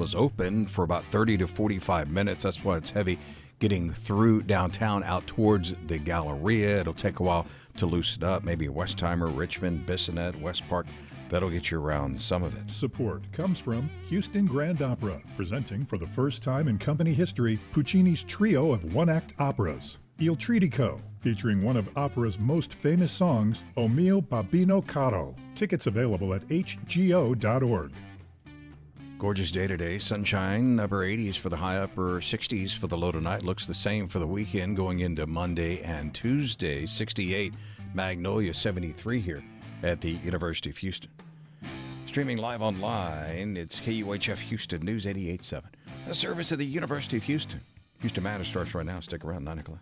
was open for about 30 to 45 minutes. That's why it's heavy getting through downtown out towards the Galleria. It'll take a while to loosen up. Maybe Westheimer, Richmond, Bissonnet, West Park. That'll get you around some of it. Support comes from Houston Grand Opera, presenting for the first time in company history Puccini's trio of one-act operas. Il Tridico, featuring one of opera's most famous songs, O mio babbino caro. Tickets available at hgo.org. Gorgeous day today. Sunshine, upper 80s for the high, upper 60s for the low tonight. Looks the same for the weekend going into Monday and Tuesday. 68, Magnolia 73 here at the University of Houston. Streaming live online, it's KUHF Houston News 88.7. A service of the University of Houston. Houston Matters starts right now. Stick around, 9 o'clock.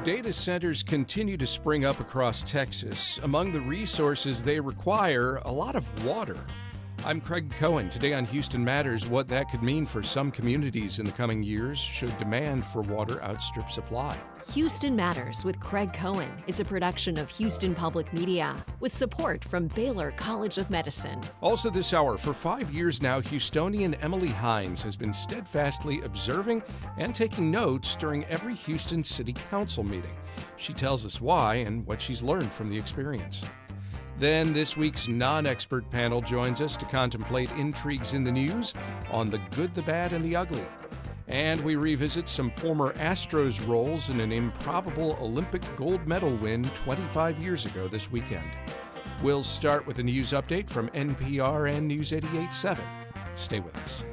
Data centers continue to spring up across Texas. Among the resources they require, a lot of water. I'm Craig Cohen. Today on Houston Matters, what that could mean for some communities in the coming years should demand for water outstrip supply. Houston Matters with Craig Cohen is a production of Houston Public Media with support from Baylor College of Medicine. Also this hour, for 5 years now, Houstonian Emily Hynds has been steadfastly observing and taking notes during every Houston City Council meeting. She tells us why and what she's learned from the experience. Then this week's non-expert panel joins us to contemplate intrigues in the news on the good, the bad, and the ugly. And we revisit some former Astros roles in an improbable Olympic gold medal win 25 years ago this weekend. We'll start with a news update from NPR and News 88.7. Stay with us.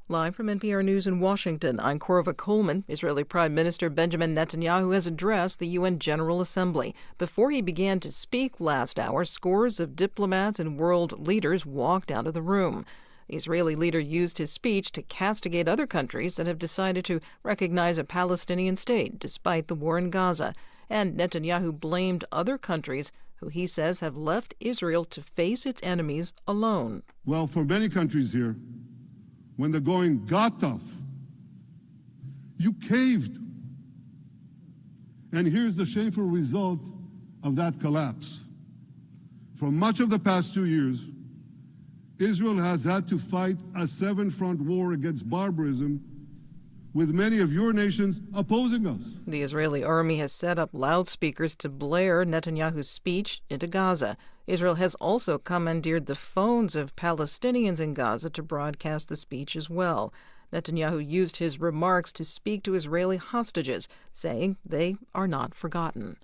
Live from NPR News in Washington, I'm Korva Coleman. Israeli Prime Minister Benjamin Netanyahu has addressed the UN General Assembly. Before he began to speak last hour, scores of diplomats and world leaders walked out of the room. The Israeli leader used his speech to castigate other countries that have decided to recognize a Palestinian state despite the war in Gaza. And Netanyahu blamed other countries who he says have left Israel to face its enemies alone. Well, for many countries here, when the going got tough, you caved. And here's the shameful result of that collapse. For much of the past 2 years, Israel has had to fight a 7-front war against barbarism, with many of your nations opposing us. The Israeli army has set up loudspeakers to blare Netanyahu's speech into Gaza. Israel has also commandeered the phones of Palestinians in Gaza to broadcast the speech as well. Netanyahu used his remarks to speak to Israeli hostages, saying they are not forgotten.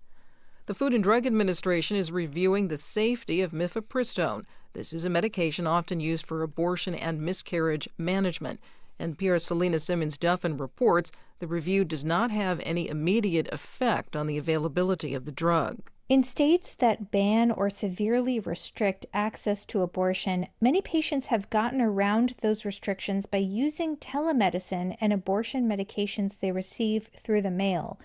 The Food and Drug Administration is reviewing the safety of mifepristone. This is a medication often used for abortion and miscarriage management. NPR's Selena Simmons-Duffin reports the review does not have any immediate effect on the availability of the drug. In states that ban or severely restrict access to abortion, many patients have gotten around those restrictions by using telemedicine and abortion medications they receive through the mail.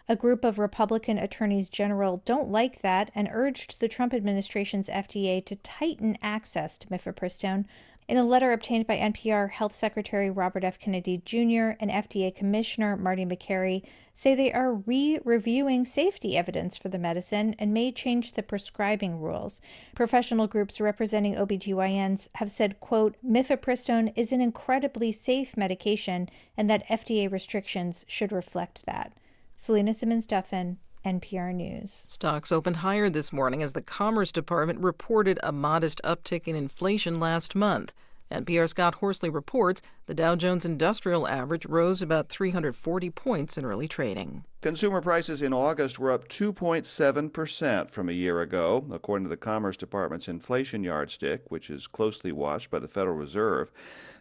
A group of Republican attorneys general don't like that and urged the Trump administration's FDA to tighten access to mifepristone. In a letter obtained by NPR, Health Secretary Robert F. Kennedy Jr. and FDA Commissioner Marty Makary say they are re-reviewing safety evidence for the medicine and may change the prescribing rules. Professional groups representing OBGYNs have said, quote, mifepristone is an incredibly safe medication and that FDA restrictions should reflect that. Selena Simmons-Duffin, NPR News. Stocks opened higher this morning as the Commerce Department reported a modest uptick in inflation last month. NPR's Scott Horsley reports the Dow Jones Industrial Average rose about 340 points in early trading. Consumer prices in August were up 2.7% from a year ago, according to the Commerce Department's inflation yardstick, which is closely watched by the Federal Reserve.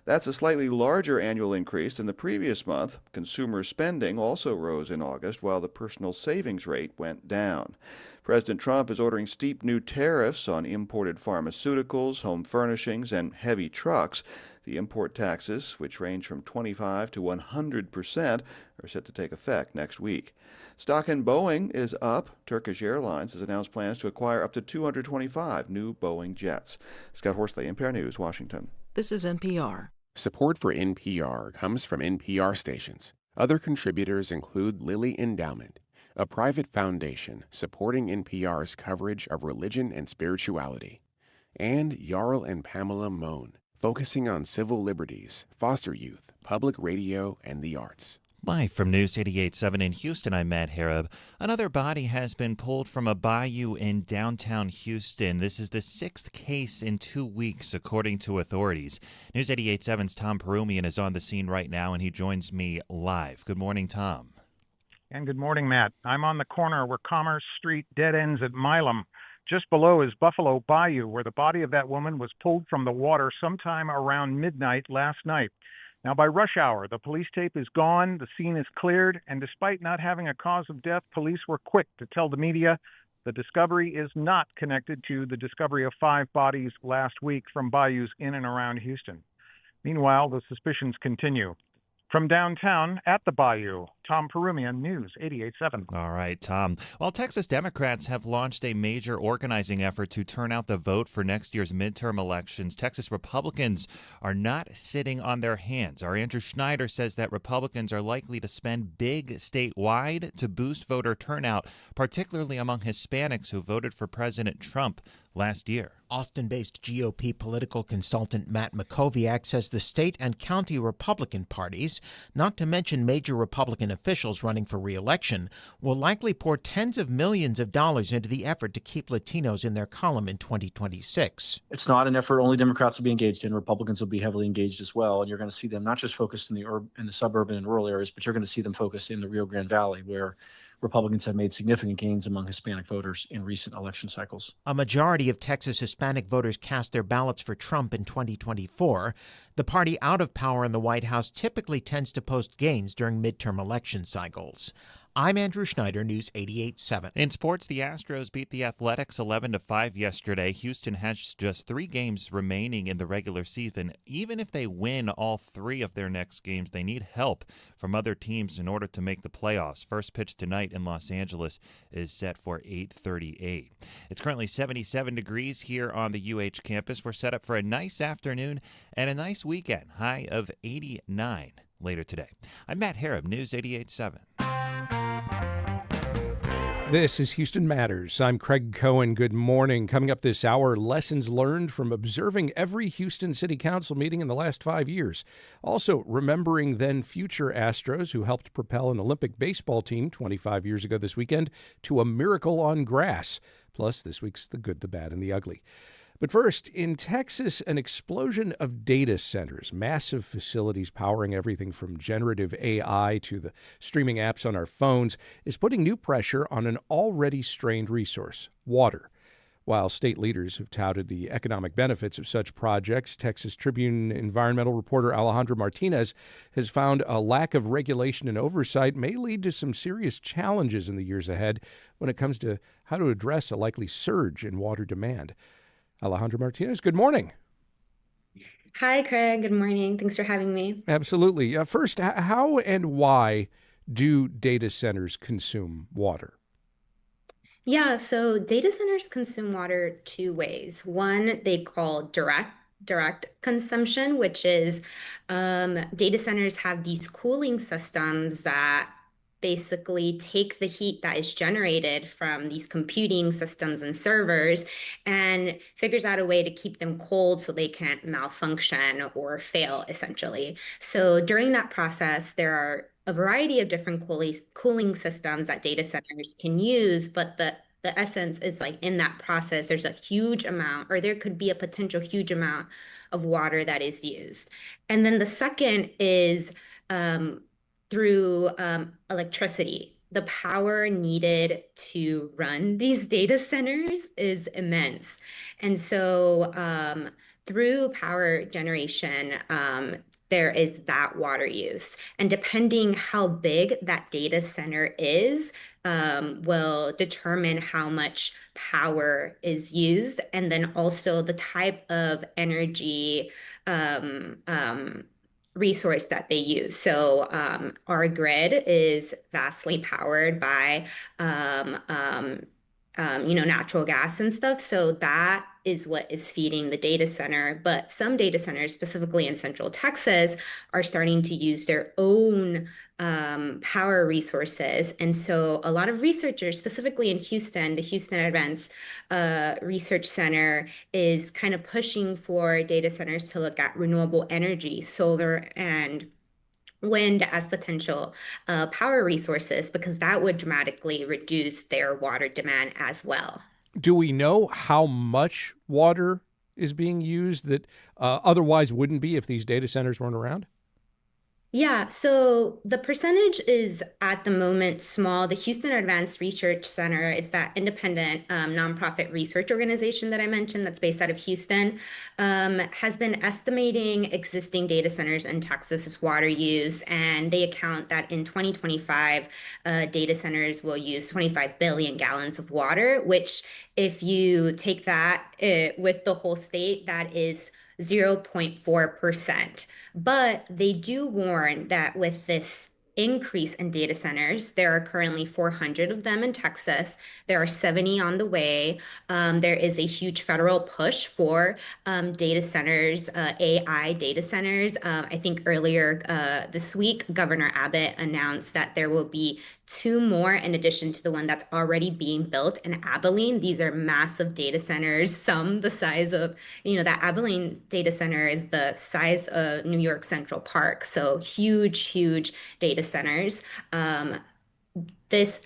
That's a slightly larger annual increase than the previous month. Consumer spending also rose in August, while the personal savings rate went down. President Trump is ordering steep new tariffs on imported pharmaceuticals, home furnishings, and heavy trucks. The import taxes, which range from 25% to 100%, are set to take effect next week. Stock in Boeing is up. Turkish Airlines has announced plans to acquire up to 225 new Boeing jets. Scott Horsley, NPR News, Washington. This is NPR. Support for NPR comes from NPR stations. Other contributors include Lilly Endowment, a private foundation supporting NPR's coverage of religion and spirituality. And Jarl and Pamela Mohn, focusing on civil liberties, foster youth, public radio, and the arts. Live from News 88.7 in Houston, I'm Matt Harab. Another body has been pulled from a bayou in downtown Houston. This is the sixth case in 2 weeks, according to authorities. News 88.7's Tom Perumian is on the scene right now, and he joins me live. Good morning, Tom. And good morning, Matt. I'm on the corner where Commerce Street dead ends at Milam. Just below is Buffalo Bayou, where the body of that woman was pulled from the water sometime around midnight last night. Now, by rush hour, the police tape is gone, the scene is cleared, and despite not having a cause of death, police were quick to tell the media the discovery is not connected to the discovery of 5 bodies last week from bayous in and around Houston. Meanwhile, the suspicions continue. From downtown at the Bayou, Tom Perumian, News 88.7. All right, Tom. Well, Texas Democrats have launched a major organizing effort to turn out the vote for next year's midterm elections. Texas Republicans are not sitting on their hands. Our Andrew Schneider says that Republicans are likely to spend big statewide to boost voter turnout, particularly among Hispanics who voted for President Trump last year. Austin-based GOP political consultant Matt Makoviak says the state and county Republican parties, not to mention major Republican officials running for re-election, will likely pour tens of millions of dollars into the effort to keep Latinos in their column in 2026. It's not an effort only Democrats will be engaged in. Republicans will be heavily engaged as well, and you're going to see them not just focused in the suburban and rural areas, but you're going to see them focused in the Rio Grande Valley, where Republicans have made significant gains among Hispanic voters in recent election cycles. A majority of Texas Hispanic voters cast their ballots for Trump in 2024. The party out of power in the White House typically tends to post gains during midterm election cycles. I'm Andrew Schneider, News 88.7. In sports, the Astros beat the Athletics 11-5 yesterday. Houston has just 3 games remaining in the regular season. Even if they win all 3 of their next games, they need help from other teams in order to make the playoffs. First pitch tonight in Los Angeles is set for 8:38. It's currently 77 degrees here on the UH campus. We're set up for a nice afternoon and a nice weekend. High of 89 later today. I'm Matt Harab, News 88.7. This is Houston Matters. I'm Craig Cohen. Good morning. Coming up this hour, lessons learned from observing every Houston City Council meeting in the last 5 years. Also, remembering then future Astros who helped propel an Olympic baseball team 25 years ago this weekend to a miracle on grass. Plus, this week's The Good, the Bad, and the Ugly. But first, in Texas, an explosion of data centers, massive facilities powering everything from generative AI to the streaming apps on our phones, is putting new pressure on an already strained resource, water. While state leaders have touted the economic benefits of such projects, Texas Tribune environmental reporter Alejandra Martinez has found a lack of regulation and oversight may lead to some serious challenges in the years ahead when it comes to how to address a likely surge in water demand. Alejandra Martinez, good morning. Hi, Craig. Good morning. Thanks for having me. Absolutely. First, how and why do data centers consume water? Yeah, so data centers consume water 2 ways. One, they call direct consumption, which is data centers have these cooling systems that basically take the heat that is generated from these computing systems and servers and figures out a way to keep them cold so they can't malfunction or fail, essentially. So during that process, there are a variety of different cooling systems that data centers can use, but the essence is like in that process, there's a huge amount, or there could be a potential huge amount of water that is used. And then the second is through electricity. The power needed to run these data centers is immense. And so through power generation, there is that water use. And depending how big that data center is, will determine how much power is used, and then also the type of energy resource that they use. So our grid is vastly powered by natural gas and stuff. So that is what is feeding the data center. But some data centers, specifically in Central Texas, are starting to use their own power resources. And so a lot of researchers, specifically in Houston, the Houston Advanced Research Center is kind of pushing for data centers to look at renewable energy, solar and wind as potential power resources, because that would dramatically reduce their water demand as well. Do we know how much water is being used that otherwise wouldn't be if these data centers weren't around? Yeah, so the percentage is at the moment small. The Houston Advanced Research Center, it's that independent nonprofit research organization that I mentioned that's based out of Houston, has been estimating existing data centers in Texas's water use, and they account that in 2025, data centers will use 25 billion gallons of water, which if you take that with the whole state, that is 0.4%. But they do warn that with this increase in data centers, there are currently 400 of them in Texas. There are 70 on the way. There is a huge federal push for data centers, AI data centers. I think earlier this week, Governor Abbott announced that there will be 2 more in addition to the one that's already being built in Abilene. These are massive data centers, some the size of, that Abilene data center is the size of New York Central Park. So huge, huge data centers. This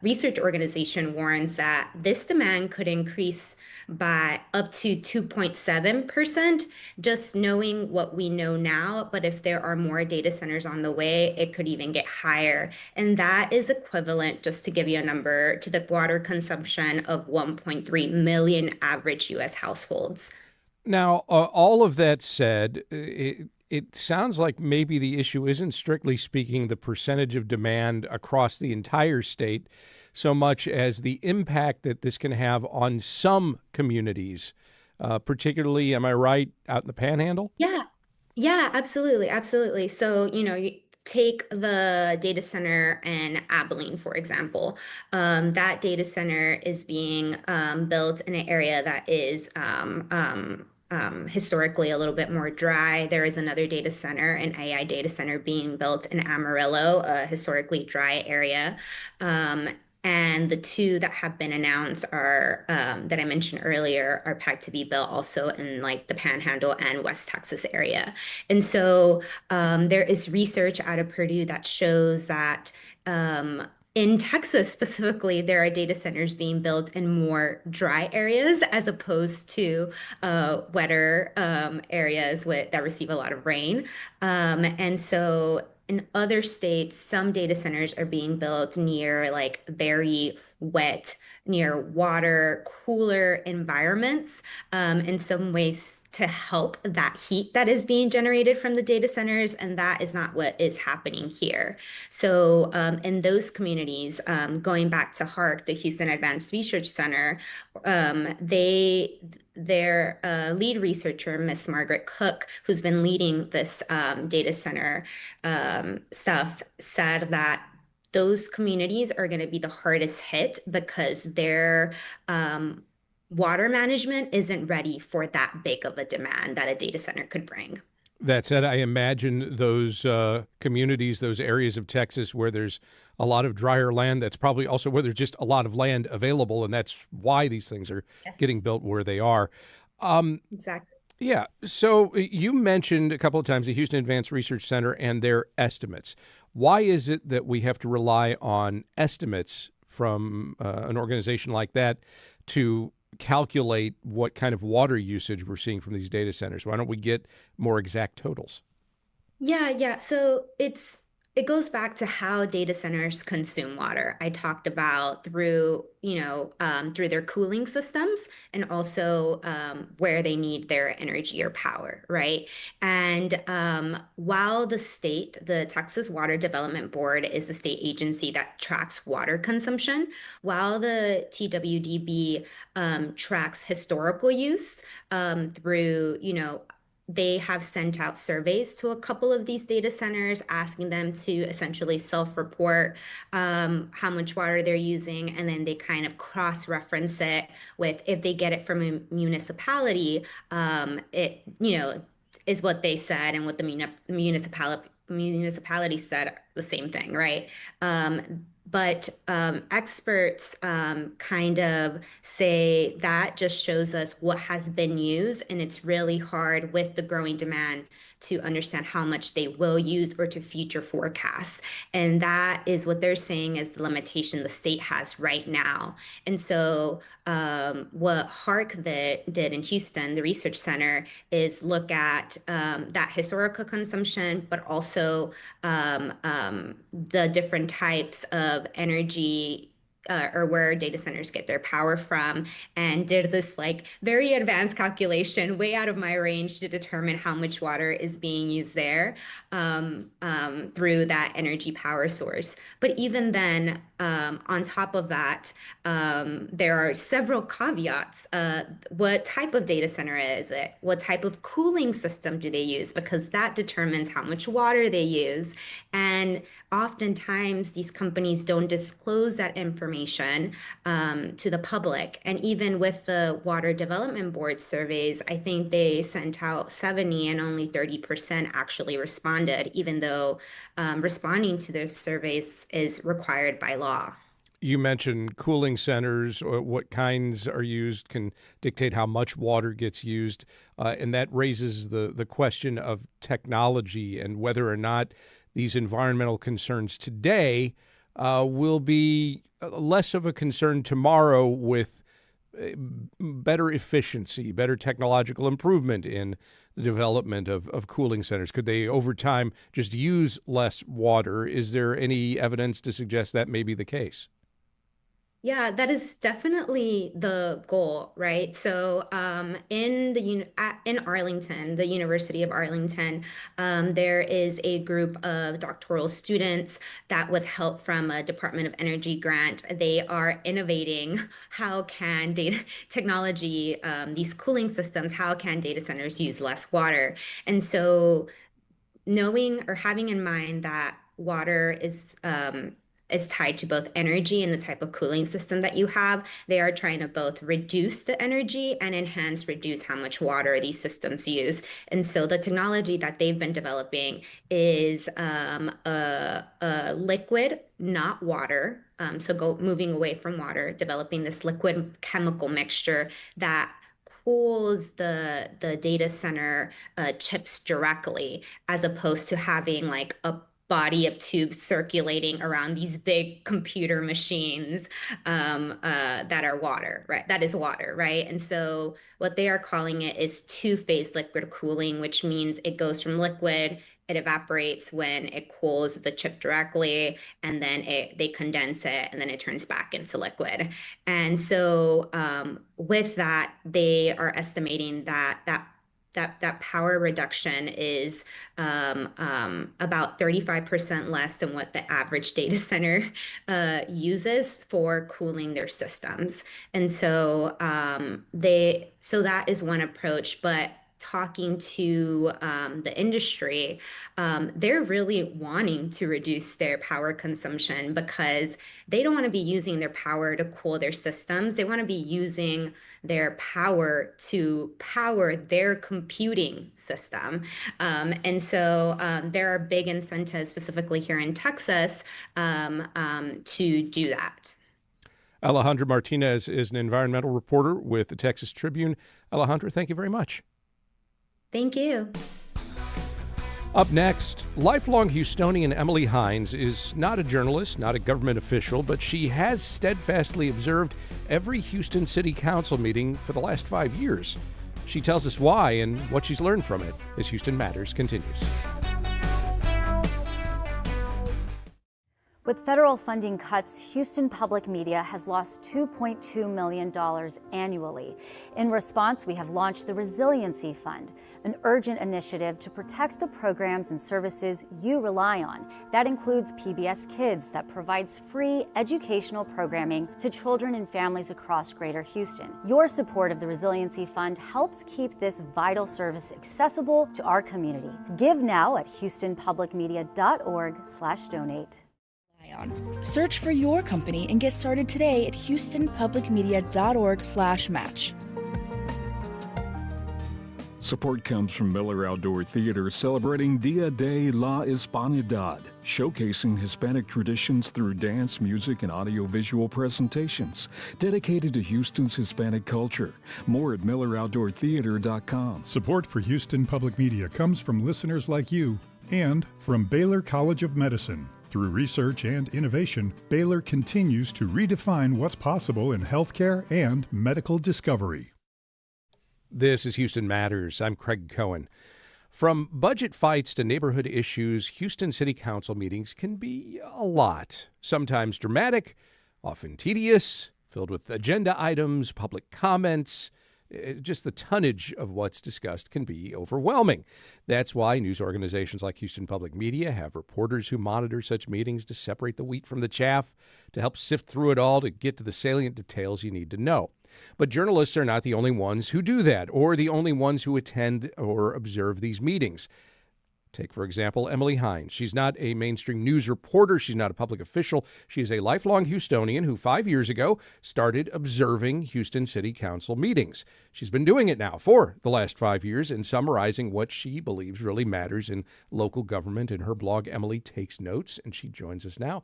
research organization warns that this demand could increase by up to 2.7%, just knowing what we know now. But if there are more data centers on the way, it could even get higher. And that is equivalent, just to give you a number, to the water consumption of 1.3 million average U.S. households. Now, all of that said, it sounds like maybe the issue isn't, strictly speaking, the percentage of demand across the entire state so much as the impact that this can have on some communities, particularly, am I right, out in the Panhandle? Yeah, absolutely. Absolutely. So, you take the data center in Abilene, for example. That data center is being built in an area that is historically a little bit more dry. There is another data center, an AI data center being built in Amarillo, a historically dry area. And the 2 that have been announced are that I mentioned earlier are pegged to be built also in like the Panhandle and West Texas area. And so there is research out of Purdue that shows that in Texas specifically, there are data centers being built in more dry areas as opposed to wetter areas that receive a lot of rain. And so in other states, some data centers are being built near like very wet, near water, cooler environments, in some ways to help that heat that is being generated from the data centers. And that is not what is happening here. So in those communities, going back to HARC, the Houston Advanced Research Center, their lead researcher, Miss Margaret Cook, who's been leading this data center stuff, said that those communities are going to be the hardest hit because their water management isn't ready for that big of a demand that a data center could bring. That said, I imagine those communities, those areas of Texas where there's a lot of drier land, that's probably also where there's just a lot of land available, and that's why these things are getting built where they are. Exactly. Yeah. So you mentioned a couple of times the Houston Advanced Research Center and their estimates. Why is it that we have to rely on estimates from an organization like that to calculate what kind of water usage we're seeing from these data centers? Why don't we get more exact totals? Yeah. So it goes back to how data centers consume water. I talked about through their cooling systems and also where they need their energy or power, right? And while the Texas Water Development Board is the state agency that tracks water consumption, while the TWDB tracks historical use through, they have sent out surveys to a couple of these data centers, asking them to essentially self-report how much water they're using, and then they kind of cross-reference it with, if they get it from a municipality, it, is what they said, and what the municipality said, the same thing, right? But experts kind of say that just shows us what has been used, and it's really hard with the growing demand to understand how much they will use or to future forecasts. And that is what they're saying is the limitation the state has right now. And so what HARC did in Houston, the research center, is look at that historical consumption, but also the different types of energy or where data centers get their power from, and did this like very advanced calculation way out of my range to determine how much water is being used there through that energy power source. But even then, on top of that, there are several caveats. What type of data center is it? What type of cooling system do they use? Because that determines how much water they use. And oftentimes these companies don't disclose that information to the public. And even with the Water Development Board surveys, I think they sent out 70 and only 30% actually responded, even though responding to their surveys is required by law. You mentioned cooling centers, or what kinds are used can dictate how much water gets used. And that raises the question of technology and whether or not these environmental concerns today will be less of a concern tomorrow with better efficiency, better technological improvement in the development of cooling centers. Could they, over time, just use less water? Is there any evidence to suggest that may be the case? Yeah, that is definitely the goal, right? So in Arlington, the University of Arlington, there is a group of doctoral students that, with help from a Department of Energy grant, they are innovating how can technology, these cooling systems, how can data centers use less water? And so knowing or having in mind that water is tied to both energy and the type of cooling system that you have, they are trying to both reduce the energy and reduce how much water these systems use. And so the technology that they've been developing is a liquid, not water. So moving away from water, developing this liquid chemical mixture that cools the data center chips directly, as opposed to having like a body of tubes circulating around these big computer machines that are water, right? That is water, right? And so what they are calling it is two-phase liquid cooling, which means it goes from liquid, it evaporates when it cools the chip directly, and then they condense it, and then it turns back into liquid. And so with that, they are estimating that power reduction is about 35% less than what the average data center uses for cooling their systems. And so so that is one approach. But talking to the industry, they're really wanting to reduce their power consumption because they don't want to be using their power to cool their systems. They want to be using their power to power their computing system. And so there are big incentives, specifically here in Texas, to do that. Alejandra Martinez is an environmental reporter with the Texas Tribune. Alejandra, thank you very much. Thank you. Up next, lifelong Houstonian Emily Hynds is not a journalist, not a government official, but she has steadfastly observed every Houston City Council meeting for the last 5 years. She tells us why and what she's learned from it as Houston Matters continues. With federal funding cuts, Houston Public Media has lost $2.2 million annually. In response, we have launched the Resiliency Fund, an urgent initiative to protect the programs and services you rely on. That includes PBS Kids, that provides free educational programming to children and families across Greater Houston. Your support of the Resiliency Fund helps keep this vital service accessible to our community. Give now at houstonpublicmedia.org/donate. Search for your company and get started today at houstonpublicmedia.org/match. Support comes from Miller Outdoor Theater, celebrating Dia de la Hispanidad, showcasing Hispanic traditions through dance, music, and audiovisual presentations dedicated to Houston's Hispanic culture. More at milleroutdoortheater.com. Support for Houston Public Media comes from listeners like you and from Baylor College of Medicine. Through research and innovation, Baylor continues to redefine what's possible in healthcare and medical discovery. This is Houston Matters. I'm Craig Cohen. From budget fights to neighborhood issues, Houston City Council meetings can be a lot. Sometimes dramatic, often tedious, filled with agenda items, public comments. Just the tonnage of what's discussed can be overwhelming. That's why news organizations like Houston Public Media have reporters who monitor such meetings to separate the wheat from the chaff, to help sift through it all, to get to the salient details you need to know. But journalists are not the only ones who do that, or the only ones who attend or observe these meetings. Take, for example, Emily Hynds. She's not a mainstream news reporter. She's not a public official. She is a lifelong Houstonian who 5 years ago started observing Houston City Council meetings. She's been doing it now for the last 5 years and summarizing what she believes really matters in local government in her blog, Emily Takes Notes, and she joins us now.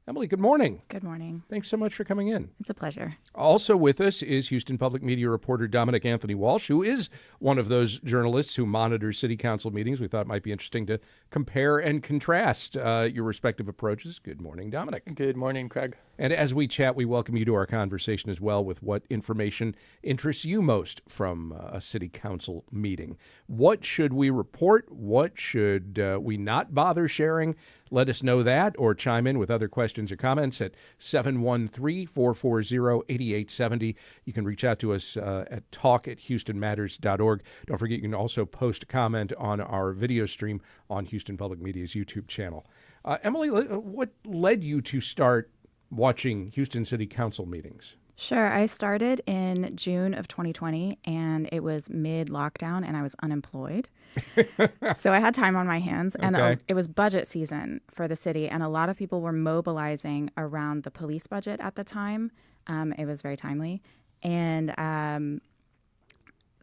Emily, good morning. Good morning. Thanks so much for coming in. It's a pleasure. Also with us is Houston Public Media reporter Dominic Anthony Walsh, who is one of those journalists who monitors city council meetings. We thought it might be interesting to compare and contrast your respective approaches. Good morning, Dominic. Good morning, Craig. And as we chat, we welcome you to our conversation as well with what information interests you most from a city council meeting. What should we report? What should we not bother sharing? Let us know that, or chime in with other questions or comments at 713-440-8870. You can reach out to us at talk@houstonmatters.org. Don't forget, you can also post a comment on our video stream on Houston Public Media's YouTube channel. Emily, what led you to start watching Houston City Council meetings? Sure. I started in June of 2020, and it was mid-lockdown, and I was unemployed. So I had time on my hands, and it was budget season for the city, and a lot of people were mobilizing around the police budget at the time. It was very timely. And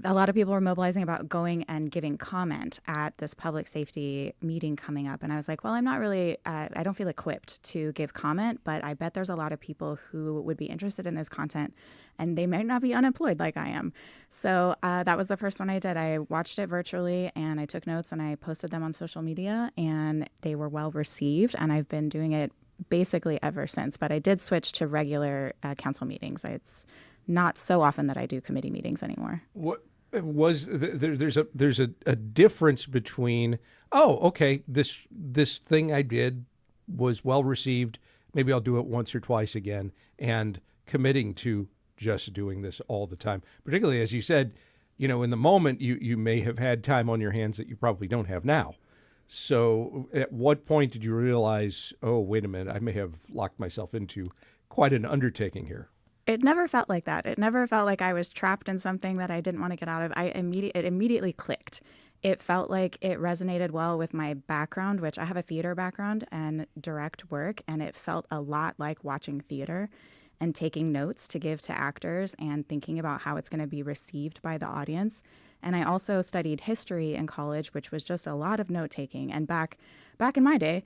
a lot of people were mobilizing about going and giving comment at this public safety meeting coming up. And I was like, well, I'm not really, I don't feel equipped to give comment, but I bet there's a lot of people who would be interested in this content, and they might not be unemployed like I am. So that was the first one I did. I watched it virtually, and I took notes, and I posted them on social media, and they were well received. And I've been doing it basically ever since. But I did switch to regular council meetings. It's not so often that I do committee meetings anymore. What was there's a difference between, this thing I did was well received, maybe I'll do it once or twice again, and committing to just doing this all the time. Particularly, as you said, in the moment you may have had time on your hands that you probably don't have now. So at what point did you realize, oh, wait a minute, I may have locked myself into quite an undertaking here? It never felt like that. It never felt like I was trapped in something that I didn't want to get out of. It immediately clicked. It felt like it resonated well with my background, which I have a theater background and direct work, and it felt a lot like watching theater and taking notes to give to actors and thinking about how it's going to be received by the audience. And I also studied history in college, which was just a lot of note-taking. And back in my day,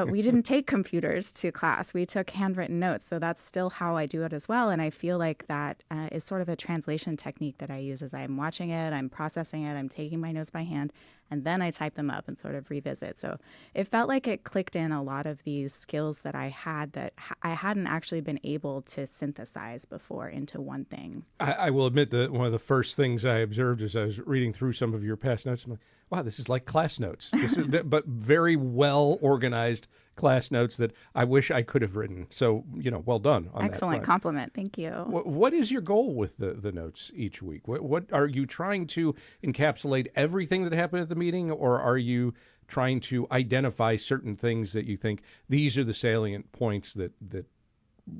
we didn't take computers to class. We took handwritten notes. So that's still how I do it as well. And I feel like that is sort of a translation technique that I use as I'm watching it, I'm processing it, I'm taking my notes by hand, and then I type them up and sort of revisit. So it felt like it clicked in a lot of these skills that I had that I hadn't actually been able to synthesize before into one thing. I will admit that one of the first things I observed as I was reading through some of your past notes, I'm like, wow, this is like class notes. This is, but very well-organized class notes that I wish I could have written. So, well done on that Excellent front. compliment. Thank you. What is your goal with the notes each week? What are you trying to encapsulate everything that happened at the meeting, or are you trying to identify certain things that you think these are the salient points that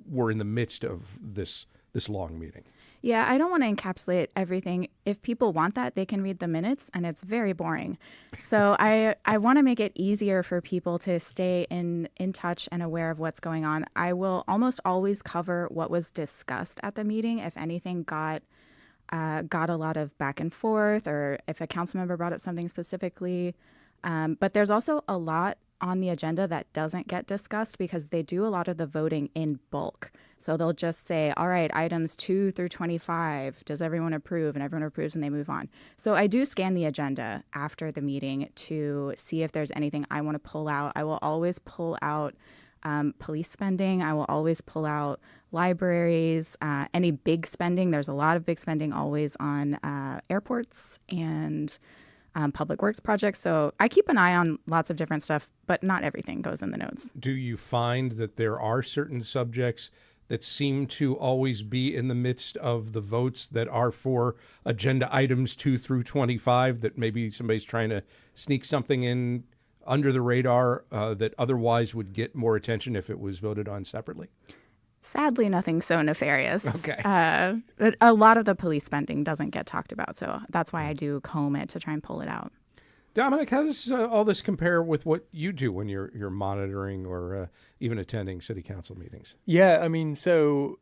were in the midst of this long meeting? Yeah, I don't want to encapsulate everything. If people want that, they can read the minutes, and it's very boring. So I want to make it easier for people to stay in touch and aware of what's going on. I will almost always cover what was discussed at the meeting. If anything got a lot of back and forth, or if a council member brought up something specifically. But there's also a lot on the agenda that doesn't get discussed because they do a lot of the voting in bulk. So they'll just say, all right, items 2 through 25, does everyone approve? And everyone approves and they move on. So I do scan the agenda after the meeting to see if there's anything I want to pull out. I will always pull out police spending. I will always pull out libraries, any big spending. There's a lot of big spending always on airports and public works projects. So I keep an eye on lots of different stuff, but not everything goes in the notes. Do you find that there are certain subjects that seem to always be in the midst of the votes that are for agenda items 2 through 25, that maybe somebody's trying to sneak something in under the radar that otherwise would get more attention if it was voted on separately? Sadly, nothing so nefarious. Okay. But a lot of the police spending doesn't get talked about, so that's why I do comb it to try and pull it out. Dominic, how does all this compare with what you do when you're monitoring or even attending city council meetings? Yeah, I mean, so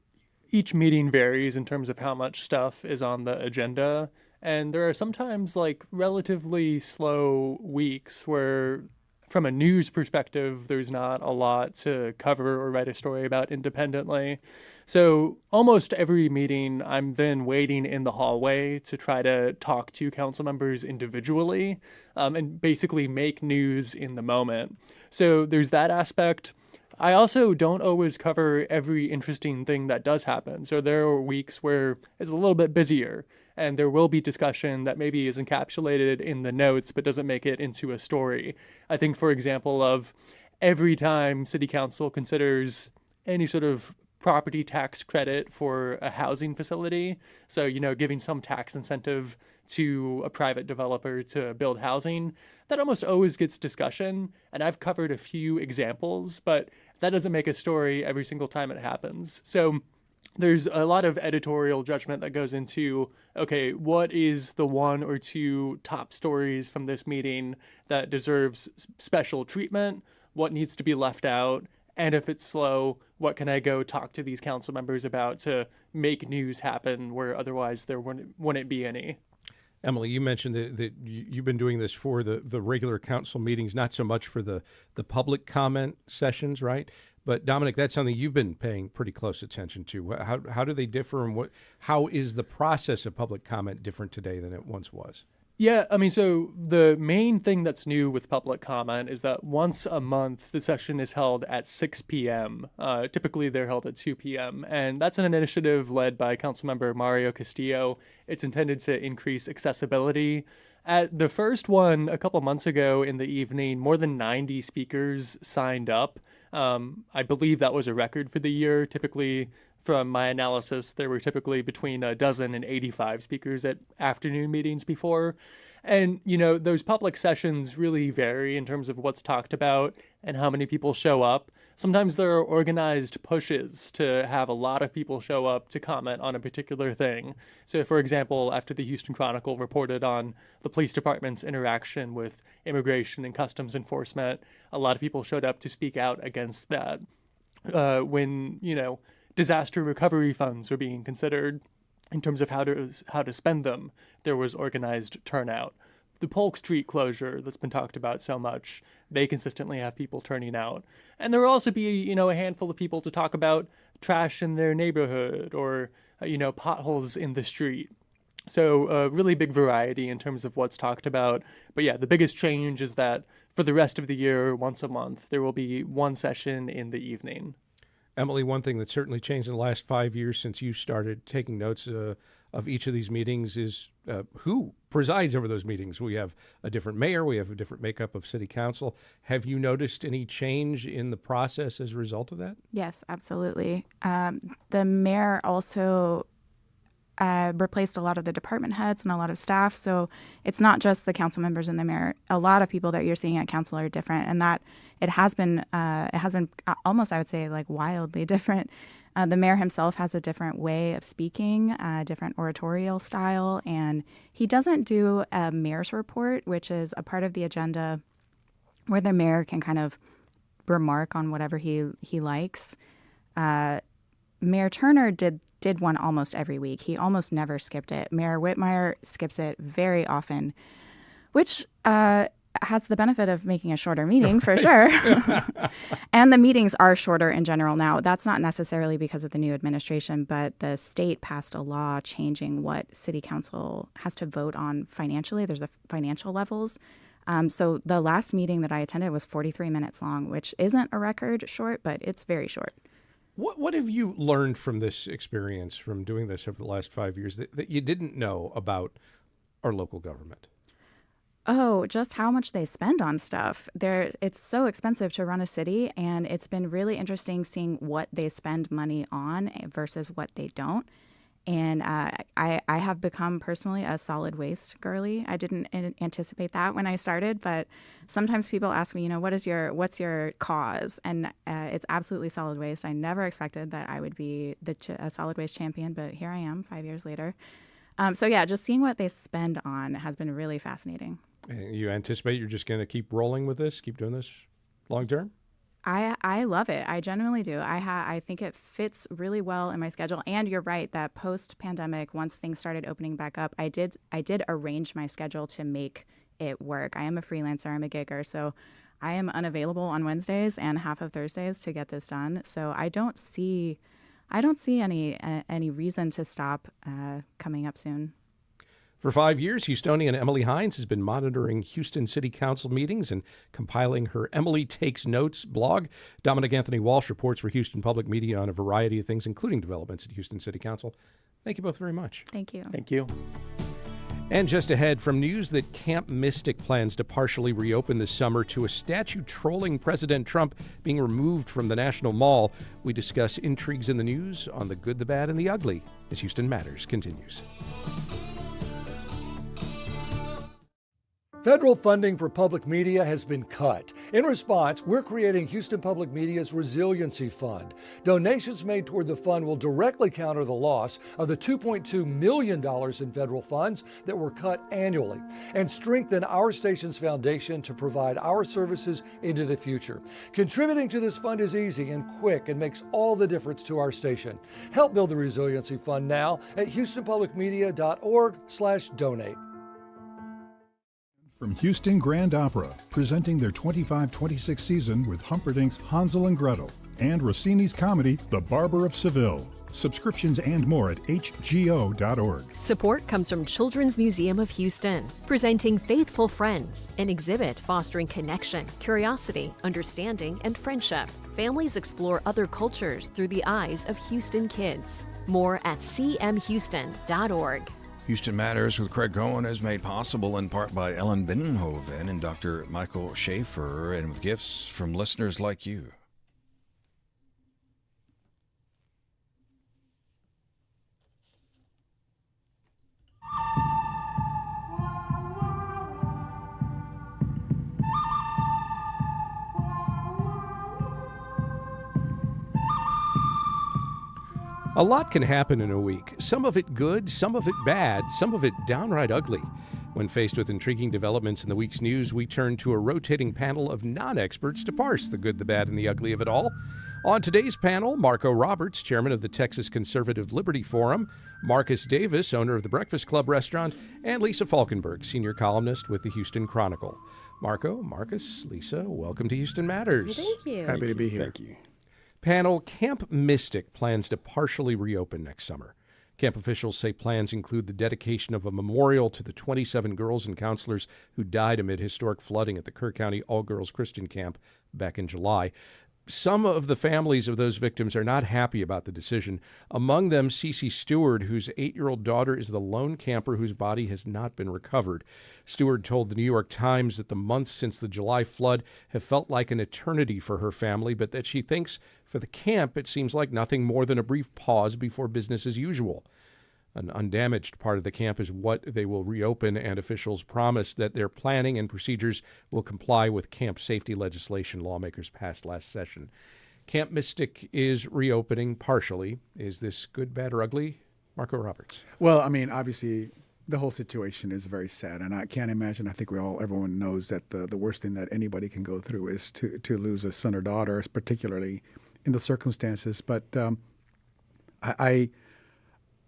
each meeting varies in terms of how much stuff is on the agenda. And there are sometimes like relatively slow weeks where, from a news perspective, there's not a lot to cover or write a story about independently. So almost every meeting, I'm then waiting in the hallway to try to talk to council members individually and basically make news in the moment. So there's that aspect. I also don't always cover every interesting thing that does happen. So there are weeks where it's a little bit busier and there will be discussion that maybe is encapsulated in the notes but doesn't make it into a story. I think, for example, of every time city council considers any sort of property tax credit for a housing facility, so, giving some tax incentive to a private developer to build housing, that almost always gets discussion. And I've covered a few examples, but that doesn't make a story every single time it happens. So there's a lot of editorial judgment that goes into, okay, what is the 1 or 2 top stories from this meeting that deserves special treatment? What needs to be left out? And if it's slow, what can I go talk to these council members about to make news happen where otherwise there wouldn't be any? Emily, you mentioned that you've been doing this for the regular council meetings, not so much for the public comment sessions, right? But Dominic, that's something you've been paying pretty close attention to. How do they differ, and how is the process of public comment different today than it once was? Yeah, I mean, so the main thing that's new with public comment is that once a month, the session is held at 6 p.m. Typically, they're held at 2 p.m. And that's an initiative led by Councilmember Mario Castillo. It's intended to increase accessibility. At the first one a couple months ago in the evening, more than 90 speakers signed up. I believe that was a record for the year. Typically, from my analysis, there were typically between a dozen and 85 speakers at afternoon meetings before. And, those public sessions really vary in terms of what's talked about and how many people show up. Sometimes there are organized pushes to have a lot of people show up to comment on a particular thing. So, for example, after the Houston Chronicle reported on the police department's interaction with immigration and customs enforcement, a lot of people showed up to speak out against that. When, disaster recovery funds were being considered in terms of how to spend them, there was organized turnout. The Polk Street closure that's been talked about so much, they consistently have people turning out. And there will also be, a handful of people to talk about trash in their neighborhood or, potholes in the street. So a really big variety in terms of what's talked about. But yeah, the biggest change is that for the rest of the year, once a month, there will be one session in the evening. Emily, one thing that's certainly changed in the last 5 years since you started taking notes of each of these meetings is who presides over those meetings. We have a different mayor. We have a different makeup of city council. Have you noticed any change in the process as a result of that? Yes, absolutely. The mayor also replaced a lot of the department heads and a lot of staff. So it's not just the council members and the mayor. A lot of people that you're seeing at council are different, and that it has been almost, I would say, like wildly different. The mayor himself has a different way of speaking, a different oratorial style, and he doesn't do a mayor's report, which is a part of the agenda where the mayor can kind of remark on whatever he likes. Mayor Turner did one almost every week. He almost never skipped it. Mayor Whitmire skips it very often, which has the benefit of making a shorter meeting for sure. And the meetings are shorter in general now. That's not necessarily because of the new administration, but the state passed a law changing what city council has to vote on financially. There's the financial levels. So the last meeting that I attended was 43 minutes long, which isn't a record short, but it's very short. What have you learned from this experience, from doing this over the last 5 years, that you didn't know about our local government? Oh, just how much they spend on stuff. It's so expensive to run a city, and it's been really interesting seeing what they spend money on versus what they don't. And I have become personally a solid waste girly. I didn't anticipate that when I started, but sometimes people ask me, what's your cause? And it's absolutely solid waste. I never expected that I would be a solid waste champion, but here I am 5 years later. So yeah, just seeing what they spend on has been really fascinating. And you anticipate you're just going to keep rolling with this, keep doing this long term? I love it. I genuinely do. I think it fits really well in my schedule. And you're right that post-pandemic, once things started opening back up, I did arrange my schedule to make it work. I am a freelancer. I'm a gigger. So I am unavailable on Wednesdays and half of Thursdays to get this done. So I don't see any reason to stop coming up soon. For 5 years, Houstonian Emily Hynds has been monitoring Houston City Council meetings and compiling her Emily Takes Notes blog. Dominic Anthony Walsh reports for Houston Public Media on a variety of things, including developments at Houston City Council. Thank you both very much. Thank you. Thank you. And just ahead, from news that Camp Mystic plans to partially reopen this summer to a statue trolling President Trump being removed from the National Mall, we discuss intrigues in the news on the good, the bad, and the ugly as Houston Matters continues. Federal funding for public media has been cut. In response, we're creating Houston Public Media's Resiliency Fund. Donations made toward the fund will directly counter the loss of the $2.2 million in federal funds that were cut annually and strengthen our station's foundation to provide our services into the future. Contributing to this fund is easy and quick and makes all the difference to our station. Help build the Resiliency Fund now at houstonpublicmedia.org/donate. From Houston Grand Opera, presenting their 25-26 season with Humperdinck's Hansel and Gretel and Rossini's comedy The Barber of Seville. Subscriptions and more at hgo.org. Support comes from Children's Museum of Houston, presenting Faithful Friends, an exhibit fostering connection, curiosity, understanding, and friendship. Families explore other cultures through the eyes of Houston kids. More at cmhouston.org. Houston Matters with Craig Cohen is made possible in part by Ellen Binnenhoven and Dr. Michael Schaefer, and with gifts from listeners like you. A lot can happen in a week. Some of it good, some of it bad, some of it downright ugly. When faced with intriguing developments in the week's news, we turn to a rotating panel of non-experts to parse the good, the bad, and the ugly of it all. On today's panel, Marco Roberts, chairman of the Texas Conservative Liberty Forum, Marcus Davis, owner of the Breakfast Klub restaurant, and Lisa Falkenberg, senior columnist with the Houston Chronicle. Marco, Marcus, Lisa, welcome to Houston Matters. Thank you. Happy to be here. Thank you. Panel, Camp Mystic plans to partially reopen next summer. Camp officials say plans include the dedication of a memorial to the 27 girls and counselors who died amid historic flooding at the Kerr County All-Girls Christian Camp back in July. some of the families of those victims are not happy about the decision. Among them, Cece Stewart, whose 8-year-old daughter is the lone camper whose body has not been recovered. Stewart told the New York Times that the months since the July flood have felt like an eternity for her family, but that she thinks for the camp it seems like nothing more than a brief pause before business as usual. An undamaged part of the camp is what they will reopen, and officials promise that their planning and procedures will comply with camp safety legislation lawmakers passed last session. Camp Mystic is reopening partially. Is this good, bad, or ugly? Marco Roberts. Well, I mean, obviously, the whole situation is very sad, and I can't imagine. I think everyone knows that the worst thing that anybody can go through is to lose a son or daughter, particularly in the circumstances. But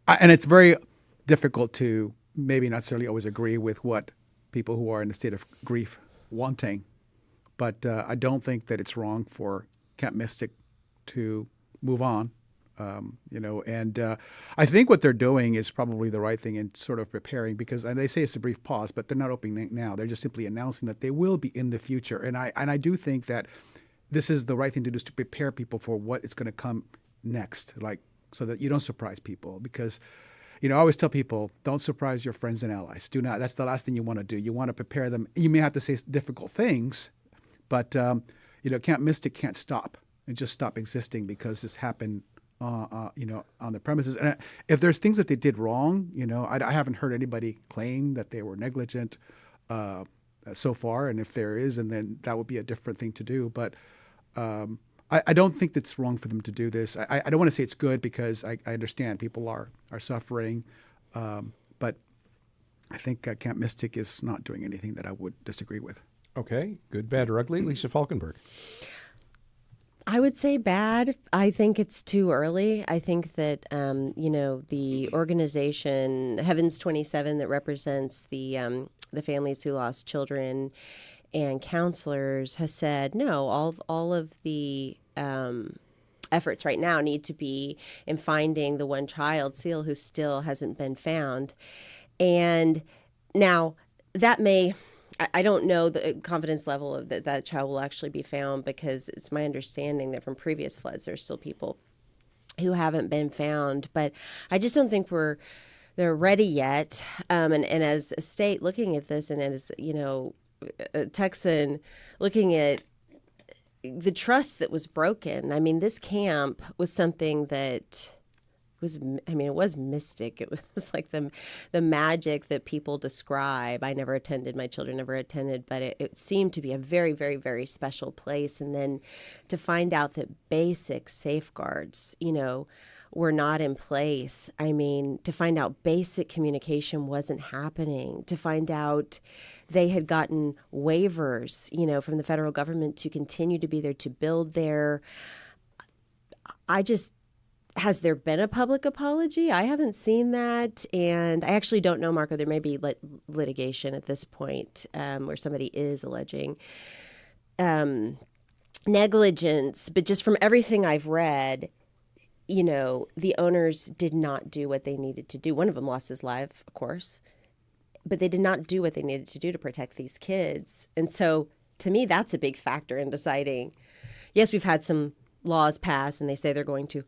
and it's very difficult to maybe not necessarily always agree with what people who are in a state of grief wanting, but I don't think that it's wrong for Camp Mystic to move on, and I think what they're doing is probably the right thing in sort of preparing, because and they say it's a brief pause, but they're not opening now. They're just simply announcing that they will be in the future, and I do think that this is the right thing to do, is to prepare people for what is going to come next, so that you don't surprise people. Because, I always tell people, don't surprise your friends and allies. Do not. That's the last thing you want to do. You want to prepare them. You may have to say difficult things, but, Camp Mystic can't stop and just stop existing because this happened, on the premises. And if there's things that they did wrong, I haven't heard anybody claim that they were negligent so far. And if there is, and then that would be a different thing to do. But I don't think it's wrong for them to do this. I don't want to say it's good, because I understand people are suffering, but I think Camp Mystic is not doing anything that I would disagree with. Okay, good, bad, or ugly? Lisa Falkenberg. I would say bad. I think it's too early. I think that, the organization Heavens 27 that represents the families who lost children and counselors has said, no, all of the efforts right now need to be in finding the one child, Seal, who still hasn't been found. And now that I don't know the confidence level of that child will actually be found, because it's my understanding that from previous floods, there's still people who haven't been found. But I just don't think they're ready yet. And as a state looking at this, and as, a Texan looking at the trust that was broken. I mean, this camp was something that it was mystic. It was like the magic that people describe. I never attended, my children never attended, but it seemed to be a very, very, very special place. And then to find out that basic safeguards, were not in place. I mean, to find out basic communication wasn't happening, to find out they had gotten waivers, from the federal government to continue to be there, to build there. Has there been a public apology? I haven't seen that. And I actually don't know, Marco, there may be litigation at this point where somebody is alleging negligence. But just from everything I've read, the owners did not do what they needed to do. One of them lost his life, of course, but they did not do what they needed to do to protect these kids. And so to me, that's a big factor in deciding, yes, we've had some laws pass and they say they're going to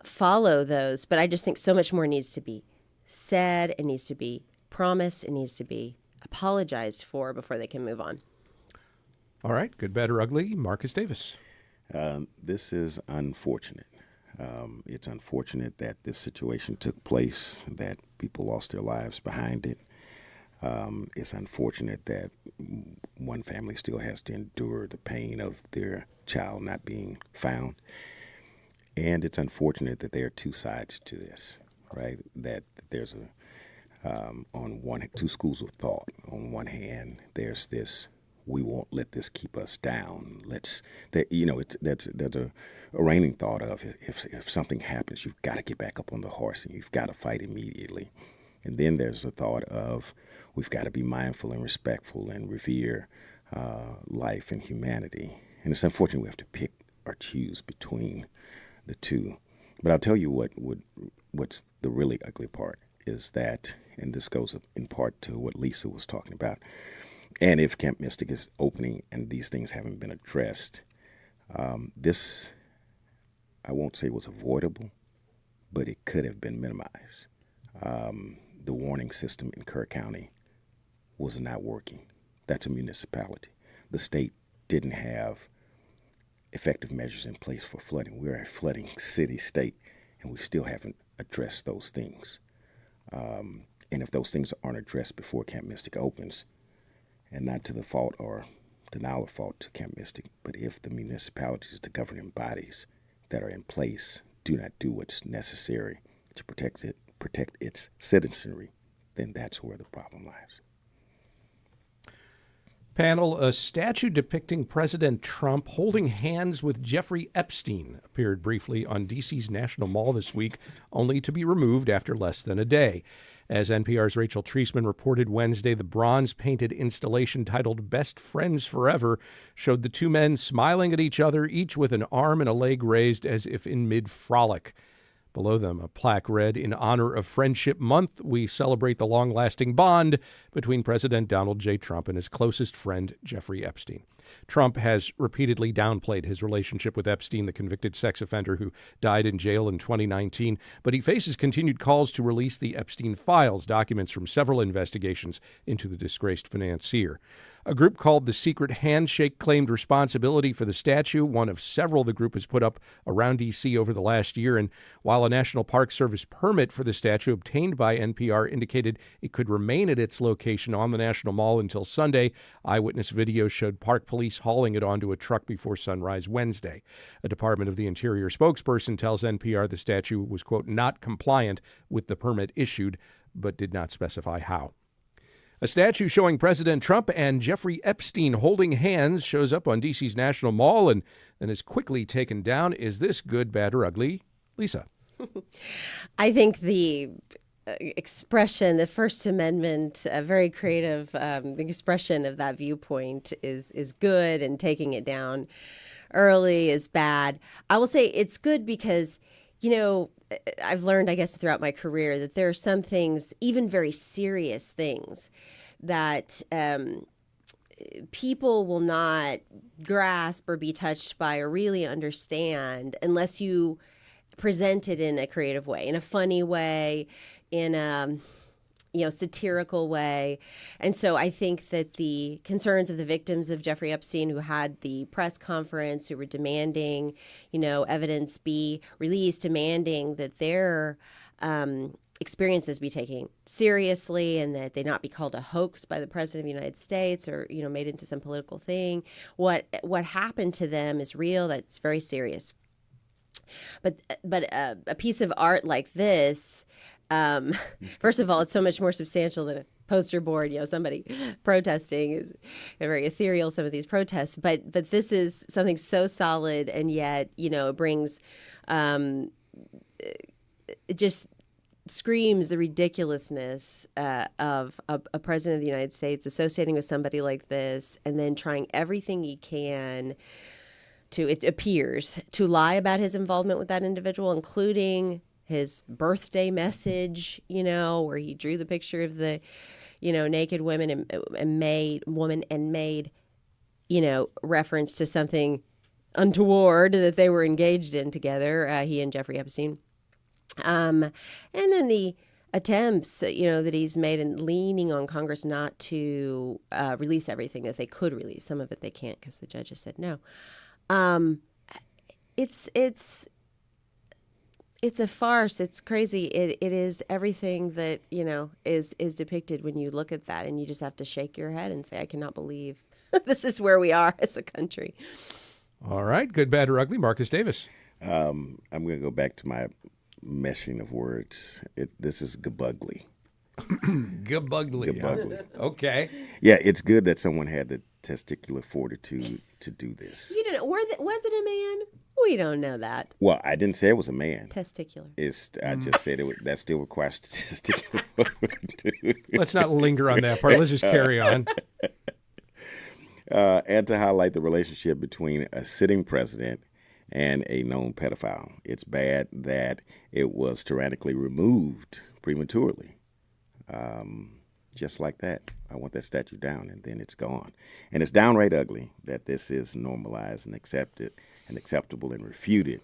follow those, but I just think so much more needs to be said, it needs to be promised, it needs to be apologized for before they can move on. All right, good, bad, or ugly? Marcus Davis. This is unfortunate. It's unfortunate that this situation took place, that people lost their lives behind it. It's unfortunate that one family still has to endure the pain of their child not being found. And it's unfortunate that there are two sides to this, right? That there's two schools of thought. On one hand, there's this, we won't let this keep us down. That's a reigning thought of, if something happens, you've got to get back up on the horse and you've got to fight immediately. And then there's the thought of, we've got to be mindful and respectful and revere life and humanity. And it's unfortunate we have to pick or choose between the two. But I'll tell you what's the really ugly part is that, and this goes in part to what Lisa was talking about, and if Camp Mystic is opening and these things haven't been addressed, This, I won't say was avoidable, but it could have been minimized. The warning system in Kerr County was not working. That's a municipality. The state didn't have effective measures in place for flooding. We're a flooding city-state, and we still haven't addressed those things. And if those things aren't addressed before Camp Mystic opens, and not to the fault or denial of fault to Camp Mystic, but if the municipalities, the governing bodies that are in place do not do what's necessary to protect its citizenry, then that's where the problem lies. Panel, a statue depicting President Trump holding hands with Jeffrey Epstein appeared briefly on D.C.'s National Mall this week, only to be removed after less than a day. As NPR's Rachel Treisman reported Wednesday, the bronze-painted installation titled Best Friends Forever showed the two men smiling at each other, each with an arm and a leg raised as if in mid-frolic. Below them, a plaque read, "In honor of Friendship Month, we celebrate the long-lasting bond between President Donald J. Trump and his closest friend, Jeffrey Epstein." Trump has repeatedly downplayed his relationship with Epstein, the convicted sex offender who died in jail in 2019, but he faces continued calls to release the Epstein files, documents from several investigations into the disgraced financier. A group called The Secret Handshake claimed responsibility for the statue, one of several the group has put up around D.C. over the last year. And while a National Park Service permit for the statue obtained by NPR indicated it could remain at its location on the National Mall until Sunday, eyewitness video showed park police hauling it onto a truck before sunrise Wednesday. A Department of the Interior spokesperson tells NPR the statue was, quote, not compliant with the permit issued, but did not specify how. A statue showing President Trump and Jeffrey Epstein holding hands shows up on D.C.'s National Mall and then is quickly taken down. Is this good, bad, or ugly? Lisa. I think the expression, the First Amendment, a very creative expression of that viewpoint is good, and taking it down early is bad. I will say it's good because, you know, I've learned, I guess, throughout my career that there are some things, even very serious things, that people will not grasp or be touched by or really understand unless you present it in a creative way, in a funny way, in a satirical way. And so I think that the concerns of the victims of Jeffrey Epstein, who had the press conference, who were demanding, evidence be released, demanding that their experiences be taken seriously and that they not be called a hoax by the President of the United States or, made into some political thing. What happened to them is real. That's very serious. But a piece of art like this, first of all, it's so much more substantial than a poster board. Somebody protesting is very ethereal, some of these protests. But this is something so solid, and yet, it brings, it just screams the ridiculousness of a president of the United States associating with somebody like this and then trying everything he can it appears, to lie about his involvement with that individual, including his birthday message, where he drew the picture of the, naked women and made reference to something untoward that they were engaged in together, he and Jeffrey Epstein. And then the attempts, that he's made in leaning on Congress not to release everything that they could release. Some of it they can't because the judges said no. It's a farce. It's crazy. It is everything that, is depicted when you look at that, and you just have to shake your head and say, I cannot believe this is where we are as a country. All right. Good, bad, or ugly. Marcus Davis. I'm going to go back to my meshing of words. This is gabugly. Gabugly. Gabugly. Okay. Yeah, it's good that someone had the testicular fortitude to do this. You don't. Was it a man? We don't know that. Well, I didn't say it was a man. Testicular. I just said that still requires testicular fortitude. Let's not linger on that part. Let's just carry on. And to highlight the relationship between a sitting president and a known pedophile. It's bad that it was tyrannically removed prematurely. Just like that. I want that statue down, and then it's gone. And it's downright ugly that this is normalized and accepted unacceptable and refuted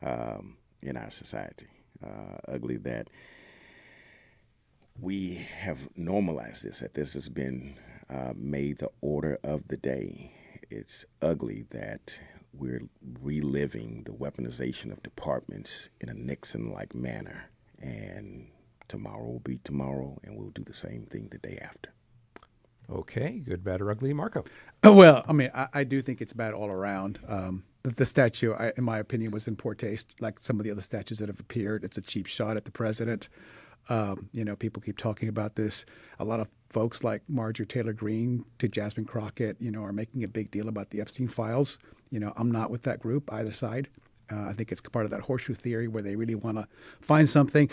in our society. Ugly that we have normalized this, that this has been made the order of the day. It's ugly that we're reliving the weaponization of departments in a Nixon-like manner. And tomorrow will be tomorrow, and we'll do the same thing the day after. Okay, good, bad, or ugly. Marco? Oh, well, I mean, I do think it's bad all around. The statue, in my opinion, was in poor taste, like some of the other statues that have appeared. It's a cheap shot at the president. People keep talking about this. A lot of folks like Marjorie Taylor Greene to Jasmine Crockett, are making a big deal about the Epstein files. I'm not with that group, either side. I think it's part of that horseshoe theory where they really want to find something.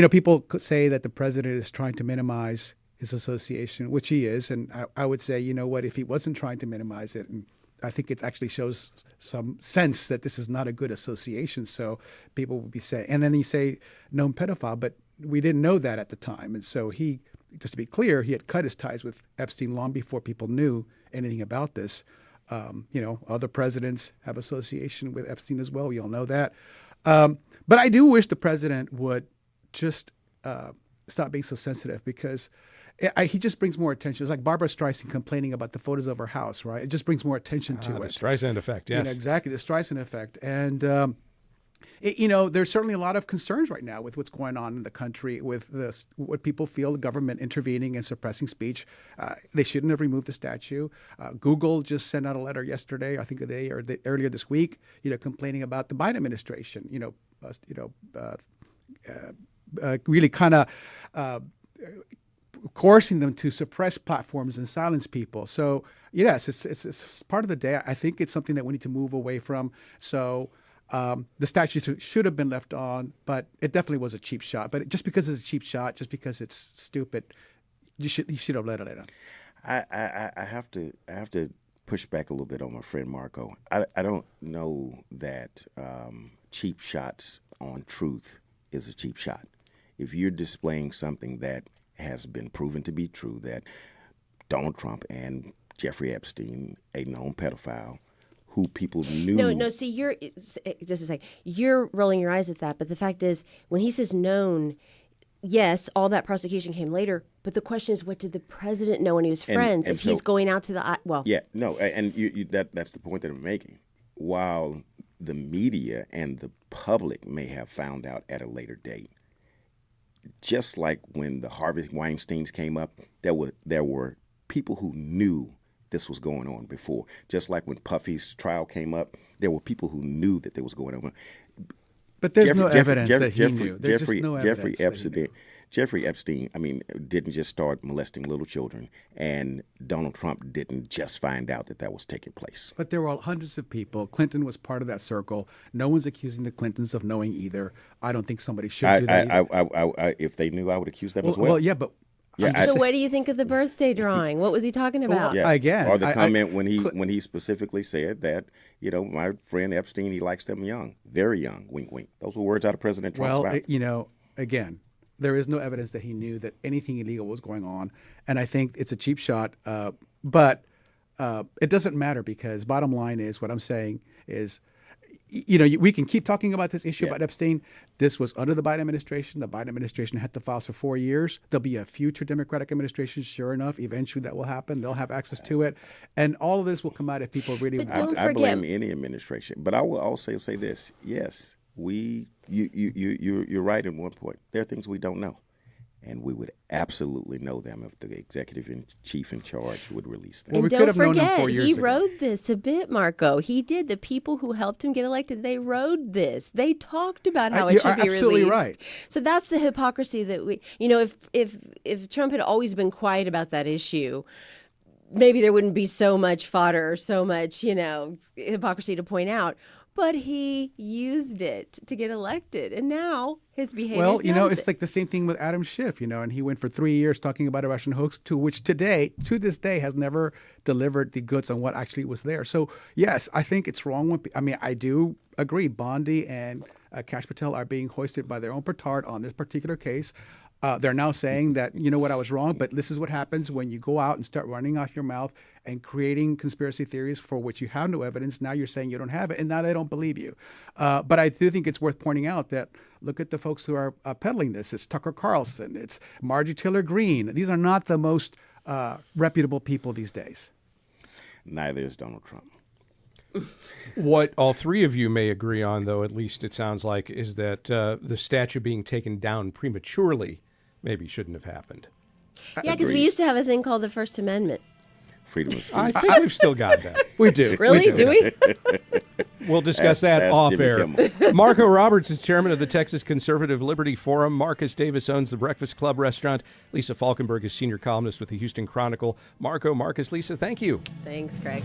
People could say that the president is trying to minimize his association, which he is. And I would say, if he wasn't trying to minimize it, and I think it actually shows some sense that this is not a good association. So people would be saying, and then you say known pedophile, but we didn't know that at the time. And so he, just to be clear, he had cut his ties with Epstein long before people knew anything about this. Other presidents have association with Epstein as well. We all know that. But I do wish the president would just stop being so sensitive, because he just brings more attention. It's like Barbara Streisand complaining about the photos of her house, right? It just brings more attention to it. The Streisand effect, yes. Exactly, the Streisand effect. And, there's certainly a lot of concerns right now with what's going on in the country with what people feel the government intervening and suppressing speech. They shouldn't have removed the statue. Google just sent out a letter yesterday, I think earlier this week, complaining about the Biden administration, really kind of coercing them to suppress platforms and silence people. So yes, it's part of the day. I think it's something that we need to move away from. So the statue should have been left on, but it definitely was a cheap shot. But just because it's a cheap shot, just because it's stupid, you should have let it on. I have to push back a little bit on my friend Marco. I don't know that cheap shots on truth is a cheap shot. If you're displaying something that has been proven to be true, that Donald Trump and Jeffrey Epstein, a known pedophile, who people knew. No. See, you're rolling your eyes at that, but the fact is, when he says known, yes, all that prosecution came later. But the question is, what did the president know when he was friends? And if he's going out to the yeah, no, and that's the point that I'm making. While the media and the public may have found out at a later date, just like when the Harvey Weinsteins came up, there were people who knew this was going on before. Just like when Puffy's trial came up, there were people who knew that there was going on. But there's no evidence that he knew. There's just no evidence. Jeffrey Epstein, didn't just start molesting little children, and Donald Trump didn't just find out that was taking place. But there were hundreds of people. Clinton was part of that circle. No one's accusing the Clintons of knowing either. I don't think somebody should do that either. If they knew, I would accuse them as well. Well, yeah, but... Yeah, so what do you think of the birthday drawing? What was he talking about? Yeah. Again, or the comment when he specifically said that, my friend Epstein, he likes them young, very young, wink, wink. Those were words out of President Trump's mouth. Again, there is no evidence that he knew that anything illegal was going on. And I think it's a cheap shot. But it doesn't matter, because bottom line is, what I'm saying is, we can keep talking about this issue about Epstein. This was under the Biden administration. The Biden administration had the files for 4 years. There'll be a future Democratic administration. Sure enough, eventually that will happen. They'll have access to it. And all of this will come out if people really want. I blame any administration. But I will also say this. Yes, you're right in one point. There are things we don't know. And we would absolutely know them if the executive chief in charge would release them. And we don't forget, he rode this a bit, Marco. He did. The people who helped him get elected, they rode this. They talked about how it should be released. Absolutely right. So that's the hypocrisy that we, if Trump had always been quiet about that issue, maybe there wouldn't be so much fodder or so much, hypocrisy to point out. But he used it to get elected, and now his behavior. Well, it's like the same thing with Adam Schiff, and he went for 3 years talking about a Russian hoax, to which to this day, has never delivered the goods on what actually was there. So yes, I think it's wrong. I do agree. Bondi and Kash Patel are being hoisted by their own petard on this particular case. They're now saying that, you know what, I was wrong, but this is what happens when you go out and start running off your mouth and creating conspiracy theories for which you have no evidence. Now you're saying you don't have it, and now they don't believe you. But I do think it's worth pointing out that look at the folks who are peddling this. It's Tucker Carlson. It's Marjorie Taylor Greene. These are not the most reputable people these days. Neither is Donald Trump. What all three of you may agree on, though, at least it sounds like, is that the statue being taken down prematurely maybe shouldn't have happened. Yeah, because we used to have a thing called the First Amendment. Freedom of speech. I think we've still got that. We do. Really? Do we? We'll discuss that off air. Marco Roberts is chairman of the Texas Conservative Liberty Forum. Marcus Davis owns the Breakfast Klub restaurant. Lisa Falkenberg is senior columnist with the Houston Chronicle. Marco, Marcus, Lisa, thank you. Thanks, Greg.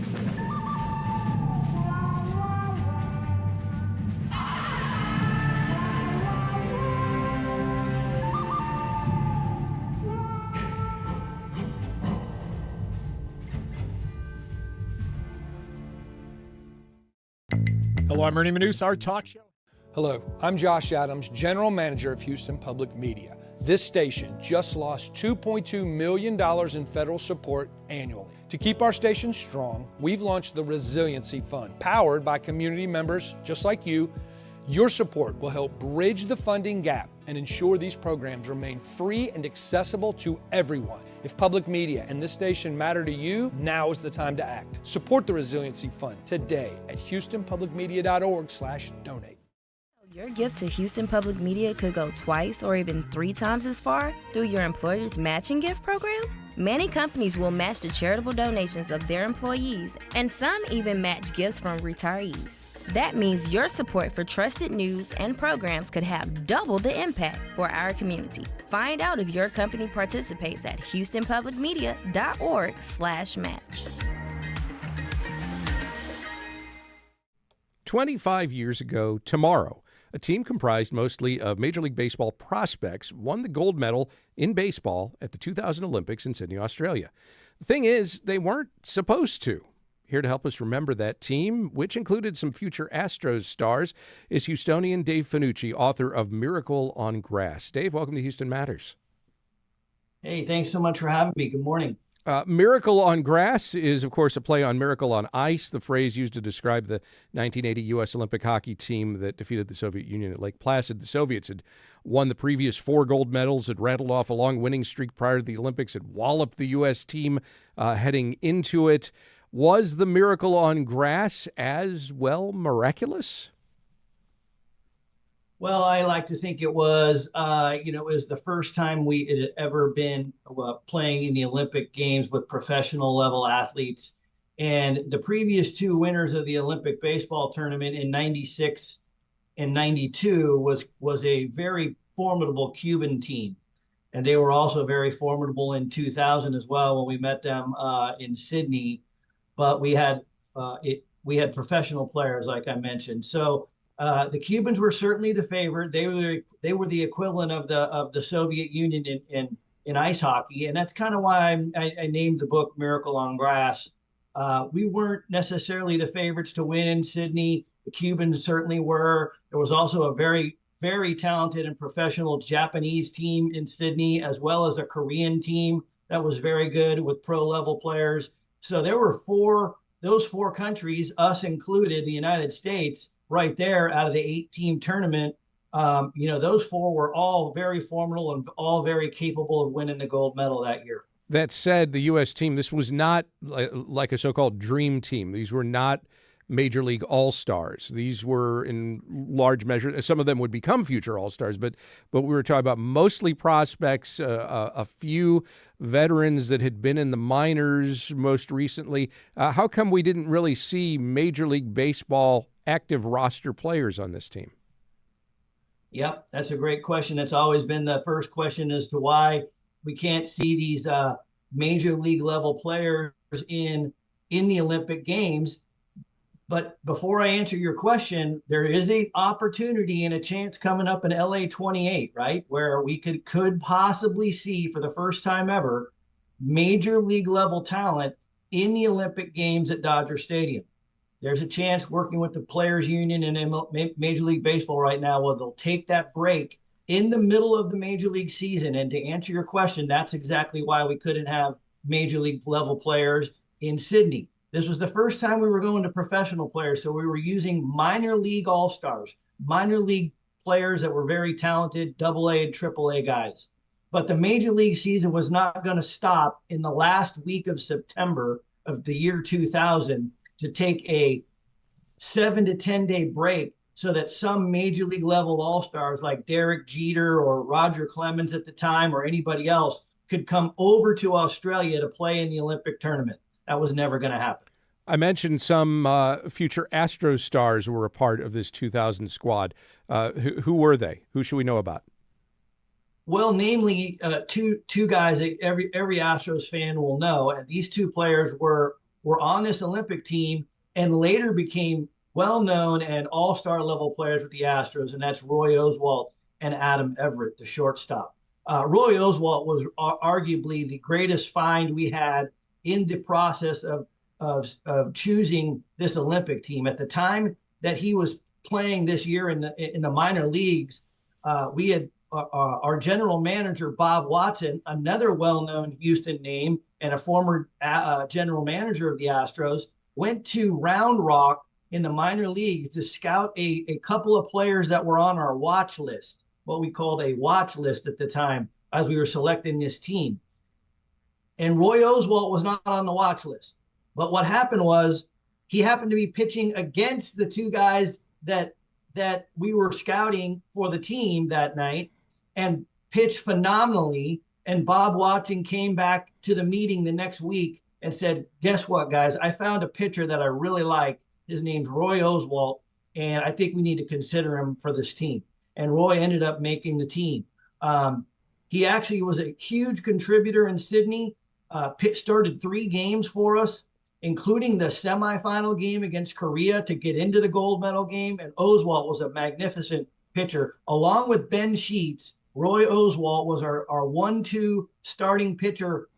Hello, I'm Ernie Manous, our talk show. Hello, I'm Josh Adams, General Manager of Houston Public Media. This station just lost $2.2 million in federal support annually. To keep our station strong, we've launched the Resiliency Fund, powered by community members just like you. Your support will help bridge the funding gap and ensure these programs remain free and accessible to everyone. If public media and this station matter to you, now is the time to act. Support the Resiliency Fund today at houstonpublicmedia.org/donate. Your gift to Houston Public Media could go twice or even 3 times as far through your employer's matching gift program. Many companies will match the charitable donations of their employees, and some even match gifts from retirees. That means your support for trusted news and programs could have double the impact for our community. Find out if your company participates at houstonpublicmedia.org/match. 25 years ago tomorrow, a team comprised mostly of Major League Baseball prospects won the gold medal in baseball at the 2000 Olympics in Sydney, Australia. The thing is, they weren't supposed to. Here to help us remember that team, which included some future Astros stars, is Houstonian Dave Fanucci, author of Miracle on Grass. Dave, welcome to Houston Matters. Hey, thanks so much for having me. Good morning. Miracle on Grass is, of course, a play on Miracle on Ice, the phrase used to describe the 1980 U.S. Olympic hockey team that defeated the Soviet Union at Lake Placid. The Soviets had won the previous 4 gold medals, had rattled off a long winning streak prior to the Olympics, had walloped the U.S. team heading into it. Was the Miracle on Grass as well miraculous? Well, I like to think it was, it was the first time we had ever been playing in the Olympic Games with professional level athletes. And the previous 2 winners of the Olympic baseball tournament in 96 and 92 was a very formidable Cuban team. And they were also very formidable in 2000 as well when we met them in Sydney. But we had professional players, like I mentioned. So the Cubans were certainly the favorite. They were the equivalent of the Soviet Union in ice hockey, and that's kind of why I named the book Miracle on Grass. We weren't necessarily the favorites to win in Sydney. The Cubans certainly were. There was also a very, very talented and professional Japanese team in Sydney, as well as a Korean team that was very good with pro-level players. So there were those 4 countries, us included, the United States, right there out of the 8-team tournament. Those 4 were all very formidable and all very capable of winning the gold medal that year. That said, the U.S. team, this was not like a so-called dream team. These were not Major League All-Stars. These were in large measure, some of them would become future All-Stars, but we were talking about mostly prospects, a few veterans that had been in the minors most recently. How come we didn't really see Major League Baseball active roster players on this team? Yep, that's a great question. That's always been the first question as to why we can't see these Major League level players in the Olympic Games. But before I answer your question, there is an opportunity and a chance coming up in LA 28, right? Where we could possibly see for the first time ever Major League level talent in the Olympic Games at Dodger Stadium. There's a chance working with the Players Union and Major League Baseball right now where they'll take that break in the middle of the major league season. And to answer your question, that's exactly why we couldn't have major league level players in Sydney. This was the first time we were going to professional players. So we were using minor league all-stars, minor league players that were very talented, AA and AAA guys. But the major league season was not going to stop in the last week of September of the year 2000 to take a 7 to 10 day break so that some major league level all-stars like Derek Jeter or Roger Clemens at the time or anybody else could come over to Australia to play in the Olympic tournament. That was never going to happen. I mentioned some future Astros stars were a part of this 2000 squad. Who were they? Who should we know about? Well, namely, two guys that every Astros fan will know, and these two players were on this Olympic team and later became well-known and all-star level players with the Astros, and that's Roy Oswalt and Adam Everett, the shortstop. Roy Oswalt was arguably the greatest find we had in the process of choosing this Olympic team. At the time that he was playing this year in the minor leagues, we had our general manager, Bob Watson, another well-known Houston name and a former general manager of the Astros, went to Round Rock in the minor leagues to scout a couple of players that were on our watch list, what we called a watch list at the time as we were selecting this team. And Roy Oswalt was not on the watch list. But what happened was he happened to be pitching against the two guys that we were scouting for the team that night and pitched phenomenally. And Bob Watson came back to the meeting the next week and said, guess what, guys? I found a pitcher that I really like. His name's Roy Oswalt, and I think we need to consider him for this team. And Roy ended up making the team. He actually was a huge contributor in Sydney, started 3 games for us, including the semifinal game against Korea to get into the gold medal game. And Oswalt was a magnificent pitcher. Along with Ben Sheets, Roy Oswalt was our 1-2 starting pitcher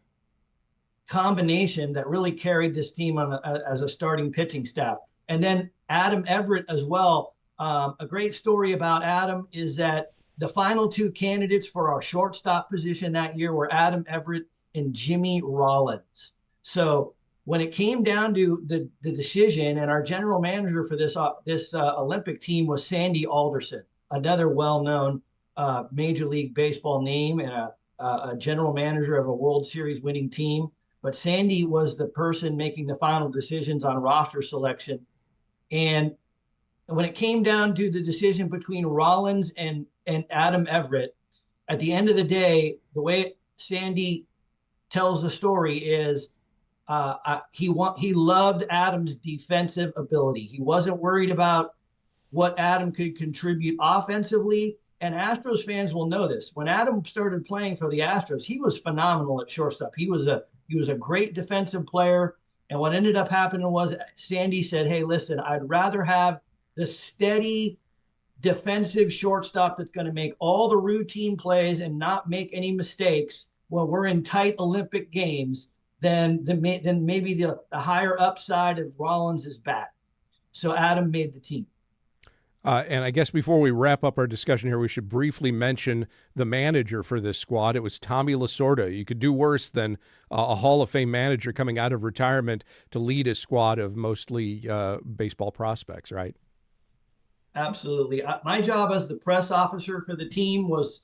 combination that really carried this team as a starting pitching staff. And then Adam Everett as well. A great story about Adam is that the final 2 candidates for our shortstop position that year were Adam Everett and Jimmy Rollins. So when it came down to the decision, and our general manager for this Olympic team was Sandy Alderson, another well-known Major League Baseball name and a general manager of a World Series winning team. But Sandy was the person making the final decisions on roster selection. And when it came down to the decision between Rollins and Adam Everett, at the end of the day, the way Sandy tells the story is he loved Adam's defensive ability. He wasn't worried about what Adam could contribute offensively. And Astros fans will know this. When Adam started playing for the Astros, he was phenomenal at shortstop. He was a great defensive player. And what ended up happening was Sandy said, hey, listen, I'd rather have the steady defensive shortstop that's going to make all the routine plays and not make any mistakes when we're in tight Olympic games than maybe the higher upside of Rollins' bat. So Adam made the team. And I guess before we wrap up our discussion here, we should briefly mention the manager for this squad. It was Tommy Lasorda. You could do worse than a Hall of Fame manager coming out of retirement to lead a squad of mostly baseball prospects, right? Absolutely. My job as the press officer for the team was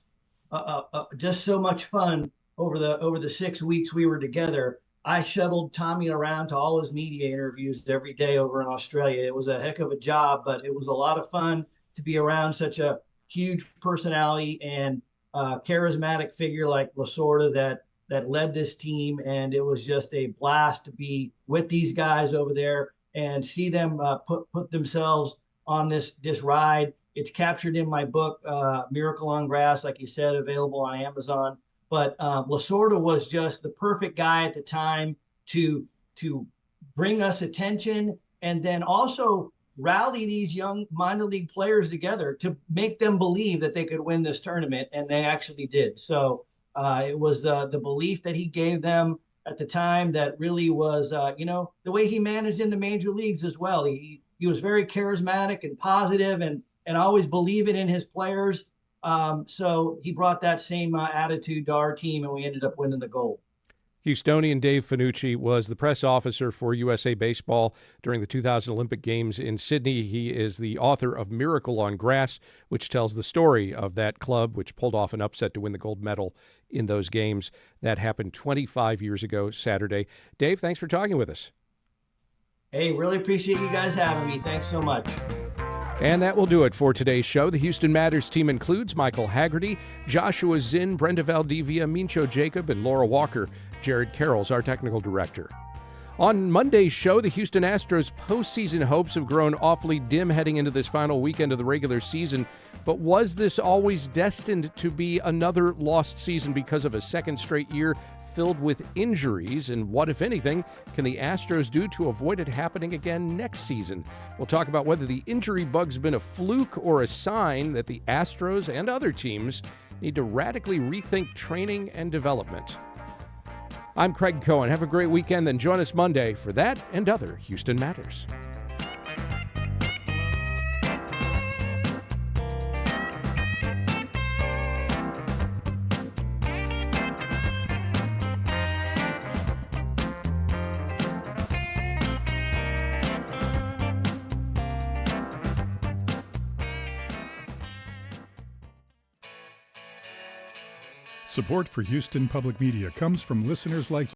just so much fun over the 6 weeks we were together. I shuttled Tommy around to all his media interviews every day over in Australia. It was a heck of a job, but it was a lot of fun to be around such a huge personality and charismatic figure like Lasorda that led this team. And it was just a blast to be with these guys over there and see them put themselves on this ride. It's captured in my book, Miracle on Grass, like you said, available on Amazon. But Lasorda was just the perfect guy at the time to bring us attention and then also rally these young minor league players together to make them believe that they could win this tournament, and they actually did. So it was the belief that he gave them at the time that really was, the way he managed in the major leagues as well. He was very charismatic and positive and always believing in his players. So he brought that same attitude to our team, and we ended up winning the gold. Houstonian Dave Fanucci was the press officer for USA Baseball during the 2000 Olympic Games in Sydney. He is the author of Miracle on Grass, which tells the story of that club, which pulled off an upset to win the gold medal in those games. That happened 25 years ago Saturday. Dave, thanks for talking with us. Hey, really appreciate you guys having me. Thanks so much. And that will do it for today's show. The Houston Matters team includes Michael Haggerty, Joshua Zinn, Brenda Valdivia, Mincho Jacob, and Laura Walker. Jared Carroll's our technical director. On Monday's show, the Houston Astros' postseason hopes have grown awfully dim heading into this final weekend of the regular season. But was this always destined to be another lost season because of a second straight year filled with injuries? And what, if anything, can the Astros do to avoid it happening again next season? We'll talk about whether the injury bug's been a fluke or a sign that the Astros and other teams need to radically rethink training and development. I'm Craig Cohen. Have a great weekend, then join us Monday for that and other Houston Matters. Support for Houston Public Media comes from listeners like